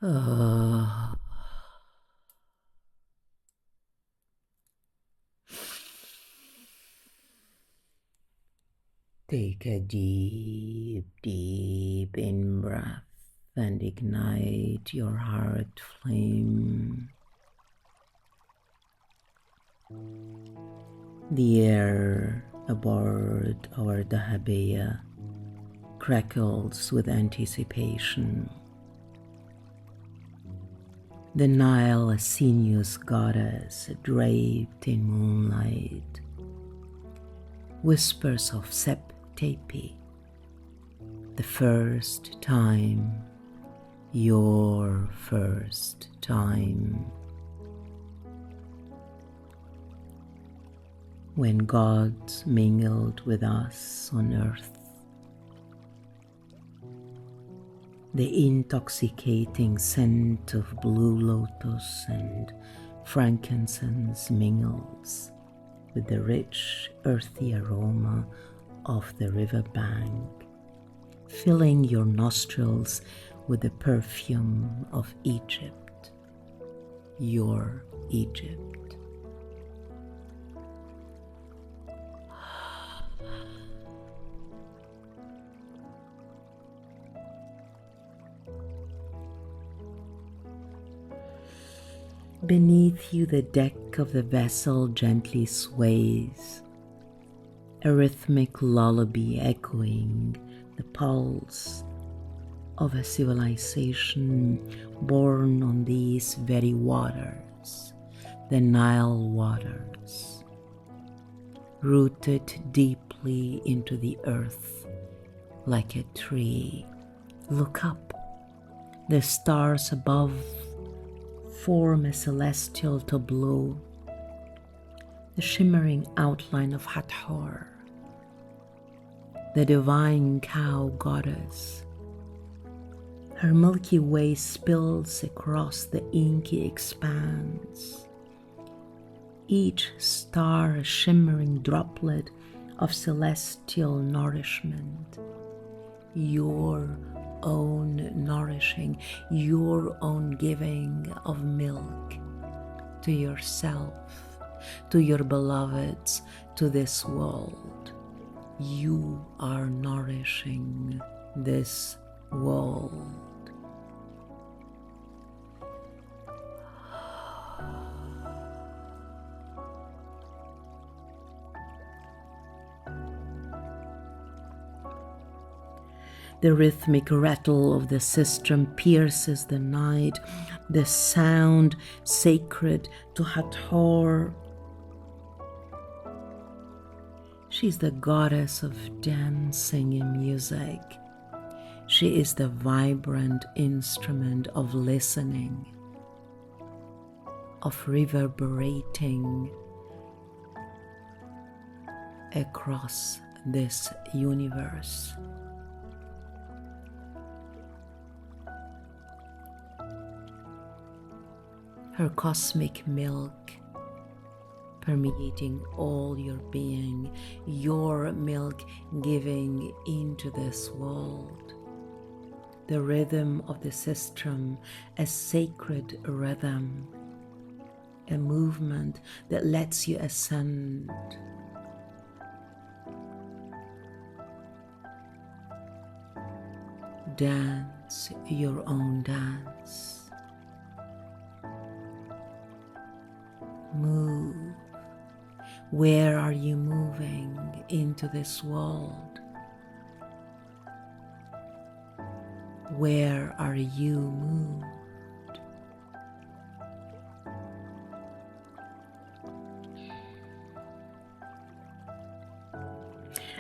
Uh, Take a deep, deep in-breath and ignite your heart flame. The air aboard our dahabeya crackles with anticipation. The Nile, a sinuous goddess draped in moonlight, whispers of Septepi, the first time, your first time. When gods mingled with us on earth, the intoxicating scent of blue lotus and frankincense mingles with the rich, earthy aroma of the riverbank, filling your nostrils with the perfume of Egypt, your Egypt. Beneath you, the deck of the vessel gently sways, a rhythmic lullaby echoing the pulse of a civilization born on these very waters, the Nile waters, rooted deeply into the earth like a tree. Look up, the stars above form a celestial tableau, the shimmering outline of Hathor, the divine cow goddess. Her Milky Way spills across the inky expanse, each star a shimmering droplet of celestial nourishment, your own nourishing, your own giving of milk to yourself, to your beloveds, to this world. You are nourishing this world. The rhythmic rattle of the sistrum pierces the night, the sound sacred to Hathor. She's the goddess of dancing and music. She is the vibrant instrument of listening, of reverberating across this universe. Her cosmic milk permeating all your being, your milk giving into this world. The rhythm of the sistrum, a sacred rhythm, a movement that lets you ascend. Dance your own dance. Move. Where are you moving into this world? Where are you moved?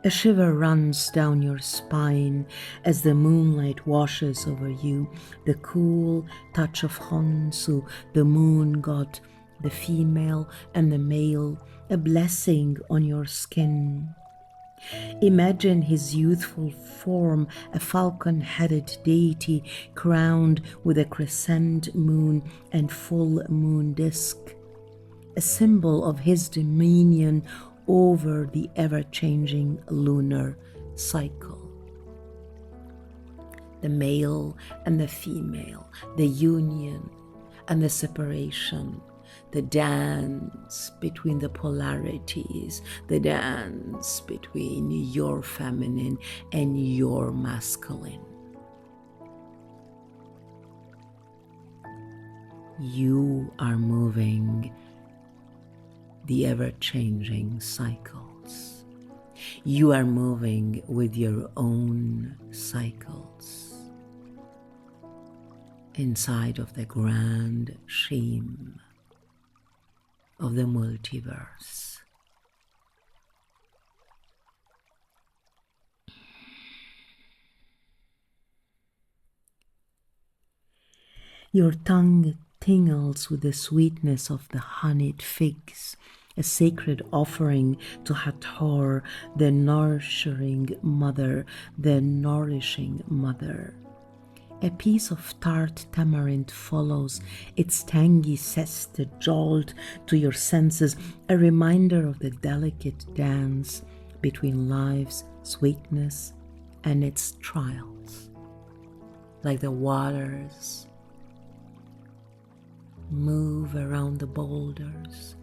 A shiver runs down your spine as the moonlight washes over you, the cool touch of Honsu, the moon god, the female and the male, a blessing on your skin. Imagine his youthful form, a falcon-headed deity crowned with a crescent moon and full moon disk, a symbol of his dominion over the ever-changing lunar cycle. the male and the female, the union and the separation, the dance between the polarities, the dance between your feminine and your masculine. You are moving the ever-changing cycles. You are moving with your own cycles inside of the grand scheme of the multiverse. Your tongue tingles with the sweetness of the honeyed figs, a sacred offering to Hathor, the nourishing mother, the nourishing mother. A piece of tart tamarind follows, its tangy zest a jolt to your senses, a reminder of the delicate dance between life's sweetness and its trials. Like the waters move around the boulders,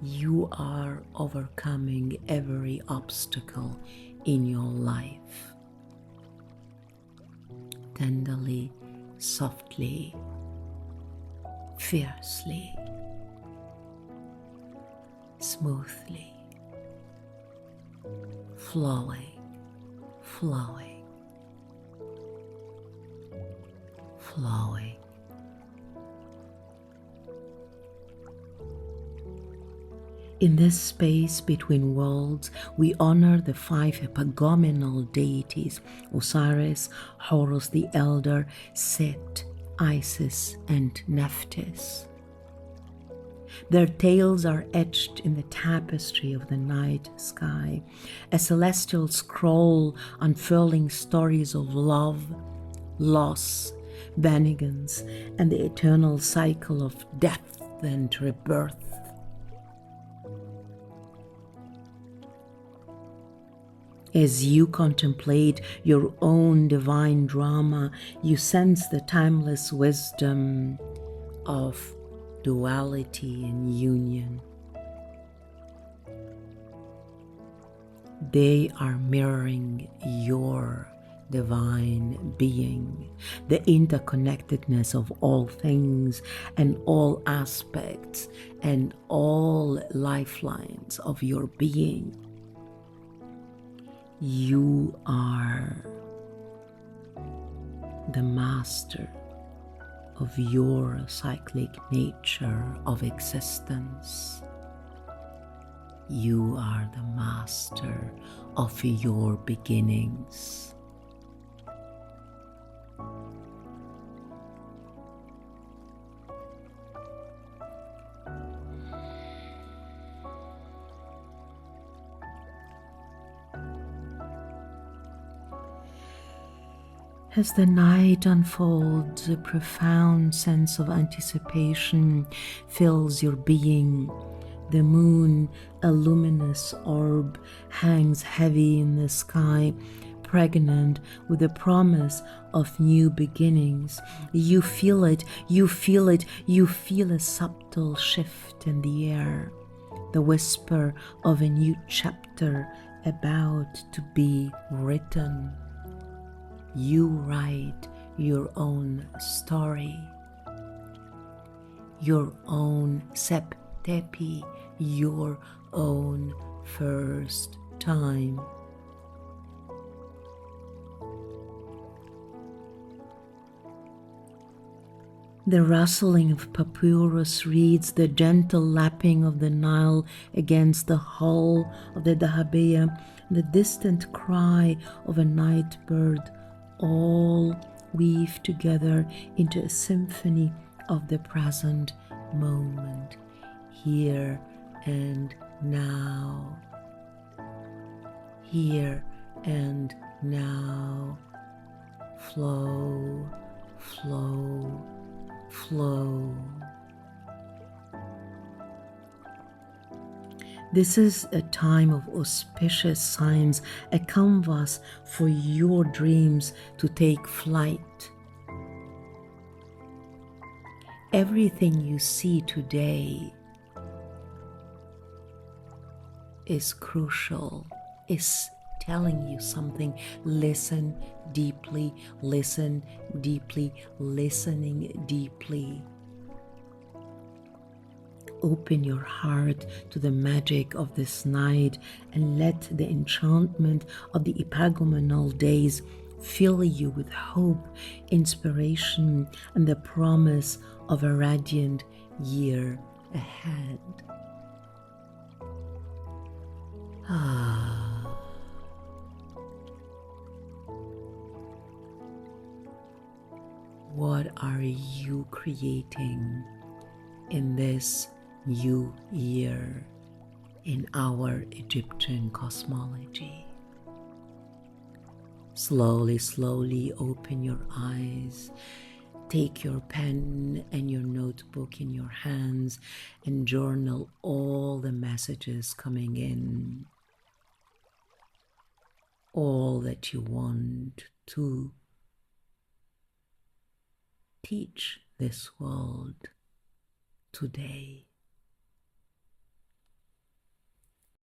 you are overcoming every obstacle in your life. Tenderly, softly, fiercely, smoothly, flowing, flowing, flowing. In this space between worlds, we honor the 5 epagomenal deities: Osiris, Horus the Elder, Set, Isis, and Nephthys. Their tales are etched in the tapestry of the night sky, a celestial scroll unfurling stories of love, loss, vengeance, and the eternal cycle of death and rebirth. As you contemplate your own divine drama, you sense the timeless wisdom of duality and union. They are mirroring your divine being, the interconnectedness of all things and all aspects and all lifelines of your being. You are the master of your cyclic nature of existence. You are the master of your beginnings. As the night unfolds, a profound sense of anticipation fills your being. The moon, a luminous orb, hangs heavy in the sky, pregnant with the promise of new beginnings. You feel it, you feel it, you feel a subtle shift in the air, the whisper of a new chapter about to be written. You write your own story, your own septepi, your own first time. The rustling of papyrus reeds, the gentle lapping of the Nile against the hull of the dahabeah, the distant cry of a night bird, all weave together into a symphony of the present moment, here and now, here and now. Flow, flow, flow. This is a time of auspicious signs, a canvas for your dreams to take flight. Everything you see today is crucial, is telling you something. Listen deeply, listen deeply, listening deeply. Open your heart to the magic of this night and let the enchantment of the Epagomenal Days fill you with hope, inspiration, and the promise of a radiant year ahead. What are you creating in this new year in our Egyptian cosmology? Slowly, slowly open your eyes. Take your pen and your notebook in your hands and journal all the messages coming in. All that you want to teach this world today.